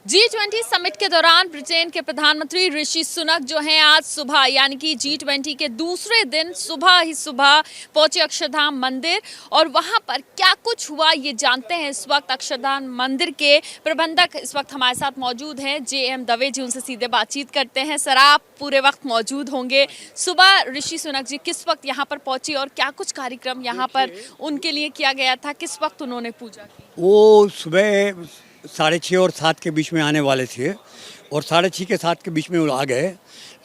G20 summit के दौरान Britain के प्रधानमंत्री ऋषि सुनक जो हैं आज सुबह यानी कि G20 के दूसरे दिन सुबह पहुंचे अक्षरधाम मंदिर और वहां पर क्या कुछ हुआ ये जानते हैं। इस वक्त अक्षरधाम मंदिर के प्रबंधक इस वक्त हमारे साथ मौजूद हैं, JM दवे जी, उनसे सीधे बातचीत करते हैं। सर, आप पूरे वक्त मौजूद होंगे। सुबह ऋषि सुनक जी किस वक्त यहाँ पर पहुंचे और क्या कुछ कार्यक्रम यहाँ पर उनके लिए किया गया था, किस वक्त उन्होंने पूजा की? वो सुबह 6:30 और 7 के बीच में आने वाले थे और 6:30 के 7 के बीच में वो आ गए।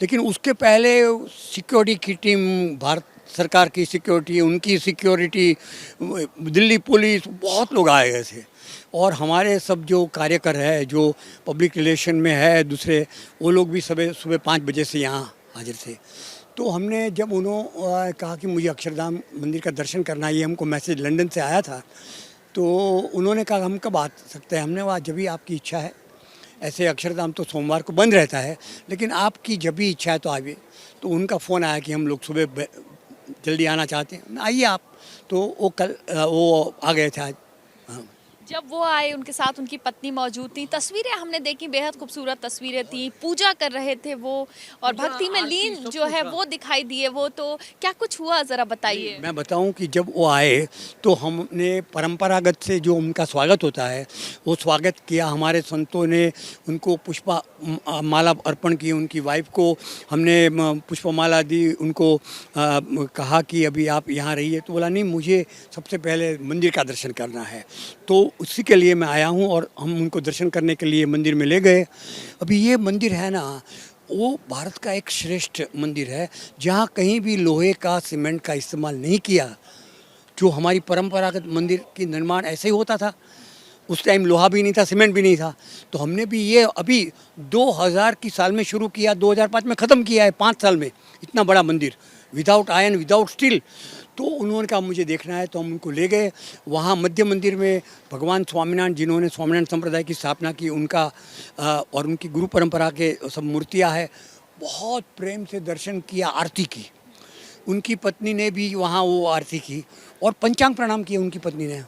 लेकिन उसके पहले सिक्योरिटी की टीम, भारत सरकार की सिक्योरिटी, उनकी सिक्योरिटी, दिल्ली पुलिस, बहुत लोग आए गए थे। और हमारे सब जो कार्यकर है, जो पब्लिक रिलेशन में है दूसरे, वो लोग भी सुबह 5 बजे से यहाँ हाजिर थे। तो हमने जब उन्होंने कहा कि मुझे अक्षरधाम मंदिर का दर्शन करना है, ये हमको मैसेज लंदन से आया था, तो उन्होंने कहा हम कब आ सकते हैं। हमने कहा जब भी आपकी इच्छा है। ऐसे अक्षरधाम तो सोमवार को बंद रहता है, लेकिन आपकी जब भी इच्छा है तो आइए। तो उनका फ़ोन आया कि हम लोग सुबह जल्दी आना चाहते हैं, आइए आप। तो वो कल वो आ गए थे आज। हाँ। जब वो आए उनके साथ उनकी पत्नी मौजूद थी, तस्वीरें हमने देखी, बेहद खूबसूरत तस्वीरें थी, पूजा कर रहे थे वो और भक्ति में लीन जो है वो दिखाई दिए। वो तो क्या कुछ हुआ जरा बताइए। मैं बताऊं कि जब वो आए तो हमने परंपरागत से जो उनका स्वागत होता है वो स्वागत किया। हमारे संतों ने उनको पुष्पा माला अर्पण की, उनकी वाइफ को हमने पुष्पमाला दी, उनको कहा कि अभी आप यहाँ रहिए। तो बोला नहीं, मुझे सबसे पहले मंदिर का दर्शन करना है। तो उसी के लिए मैं आया हूँ और हम उनको दर्शन करने के लिए मंदिर में ले गए। अभी ये मंदिर है ना, वो भारत का एक श्रेष्ठ मंदिर है जहाँ कहीं भी लोहे का, सीमेंट का इस्तेमाल नहीं किया। जो हमारी परंपरागत मंदिर की निर्माण ऐसे ही होता था। उस टाइम लोहा भी नहीं था, सीमेंट भी नहीं था। तो हमने भी ये अभी 2000 की साल में शुरू किया, 2005 में ख़त्म किया है। 5 साल में इतना बड़ा मंदिर, विदाउट आयरन, विदाउट स्टील। तो उन्होंने कहा मुझे देखना है, तो हम उनको ले गए। वहाँ मध्य मंदिर में भगवान स्वामीनारायण, जिन्होंने स्वामीनारायण संप्रदाय की स्थापना की, उनका और उनकी गुरु परंपरा के सब मूर्तियाँ हैं। बहुत प्रेम से दर्शन किया, आरती की। उनकी पत्नी ने भी वहाँ वो आरती की और पंचांग प्रणाम किया उनकी पत्नी ने।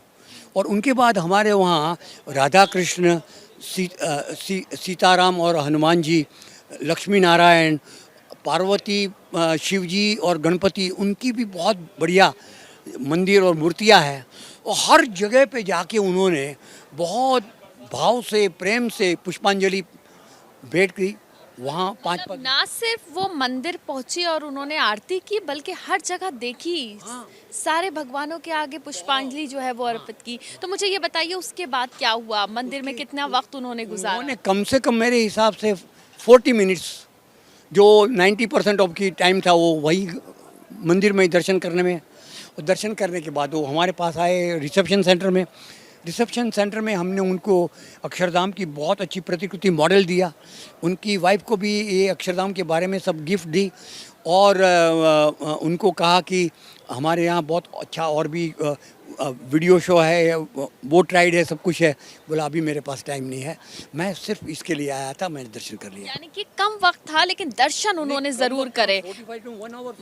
और उनके बाद हमारे वहाँ राधा कृष्ण, सीताराम और हनुमान जी, लक्ष्मी नारायण, पार्वती, शिव जी और गणपति, उनकी भी बहुत बढ़िया मंदिर और मूर्तियाँ हैं। और हर जगह पे जाके उन्होंने बहुत भाव से, प्रेम से पुष्पांजलि भेंट की। वहाँ मतलब ना सिर्फ वो मंदिर पहुंची और उन्होंने आरती की, बल्कि हर जगह देखी। हाँ। सारे भगवानों के आगे पुष्पांजलि जो है वो अर्पित की। तो मुझे ये बताइए उसके बाद क्या हुआ, मंदिर में कितना वक्त उन्होंने गुजारा? उन्होंने कम से कम मेरे हिसाब से 40 मिनट्स, जो 90% ऑफ की टाइम था वो वही मंदिर में ही दर्शन करने में। और दर्शन करने के बाद वो हमारे पास आए रिसेप्शन सेंटर में। रिसेप्शन सेंटर में हमने उनको अक्षरधाम की बहुत अच्छी प्रतिकृति मॉडल दिया। उनकी वाइफ को भी ये अक्षरधाम के बारे में सब गिफ्ट दी और उनको कहा कि हमारे यहाँ बहुत अच्छा और भी वीडियो शो है, बोट राइड है, सब कुछ है। बोला अभी मेरे पास टाइम नहीं है, मैं सिर्फ इसके लिए आया था, मैंने दर्शन कर लिया। यानी कि कम वक्त था लेकिन दर्शन उन्होंने जरूर करे।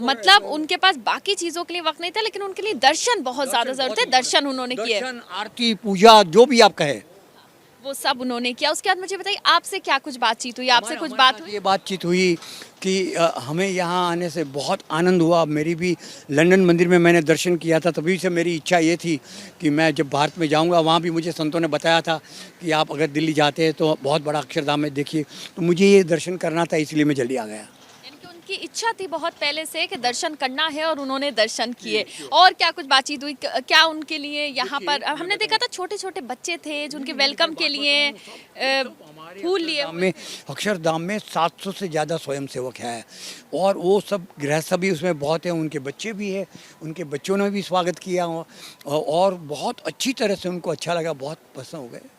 मतलब उनके पास बाकी चीजों के लिए वक्त नहीं था, लेकिन उनके लिए दर्शन बहुत ज्यादा जरूरत है। दर्शन उन्होंने किए, दर्शन, आरती, पूजा, जो भी आप कहे वो सब उन्होंने किया। उसके बाद मुझे बताइए आपसे क्या कुछ बातचीत हुई, आपसे कुछ बात हुई? ये बातचीत हुई कि हमें यहाँ आने से बहुत आनंद हुआ। मेरी भी लंदन मंदिर में मैंने दर्शन किया था, तभी से मेरी इच्छा ये थी कि मैं जब भारत में जाऊँगा, वहाँ भी मुझे संतों ने बताया था कि आप अगर दिल्ली जाते हैं तो बहुत बड़ा अक्षरधाम है, देखिए। तो मुझे ये दर्शन करना था, इसलिए मैं जल्दी आ गया। की इच्छा थी बहुत पहले से कि दर्शन करना है और उन्होंने दर्शन किए। और क्या कुछ बातचीत हुई, क्या उनके लिए यहाँ पर हमने देखा था छोटे छोटे बच्चे थे जो उनके वेलकम के लिए फूल लिए में अक्षरधाम में 700 से ज़्यादा स्वयंसेवक है और वो सब गृहस्थ भी उसमें बहुत हैं, उनके बच्चे भी हैं। उनके बच्चों ने भी स्वागत किया और बहुत अच्छी तरह से उनको अच्छा लगा, बहुत पसंद हो गए।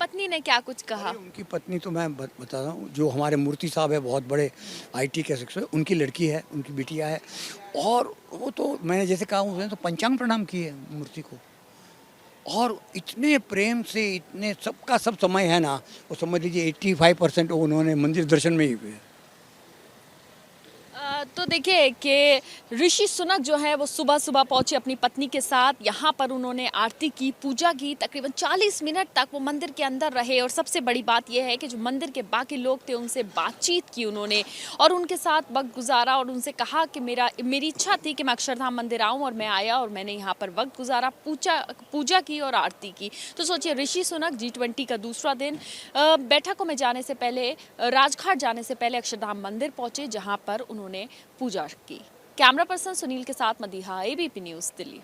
पत्नी ने क्या कुछ कहा? उनकी पत्नी तो मैं बता रहा हूँ, जो हमारे मूर्ति साहब है, बहुत बड़े IT के सेक्टर, उनकी लड़की है, उनकी बिटिया है। और वो तो मैंने जैसे कहा, उसने तो पंचांग प्रणाम किए मूर्ति को। और इतने प्रेम से, इतने सबका सब समय है ना, वो समझ लीजिए 85% उन्होंने मंदिर दर्शन में ही हुए। तो देखिए कि ऋषि सुनक जो है वो सुबह सुबह पहुंचे अपनी पत्नी के साथ। यहाँ पर उन्होंने आरती की, पूजा की, तकरीबन 40 मिनट तक वो मंदिर के अंदर रहे। और सबसे बड़ी बात यह है कि जो मंदिर के बाकी लोग थे उनसे बातचीत की उन्होंने और उनके साथ वक्त गुजारा और उनसे कहा कि मेरी इच्छा थी कि मैं अक्षरधाम मंदिर आऊँ और मैं आया और मैंने यहाँ पर वक्त गुजारा, पूजा की और आरती की। तो सोचिए ऋषि सुनक G20 का दूसरा दिन बैठकों में जाने से पहले, राजघाट जाने से पहले अक्षरधाम मंदिर पहुंचे, जहां पर उन्होंने पूजा की। कैमरा पर्सन सुनील के साथ मदीहा, ABP न्यूज़, दिल्ली।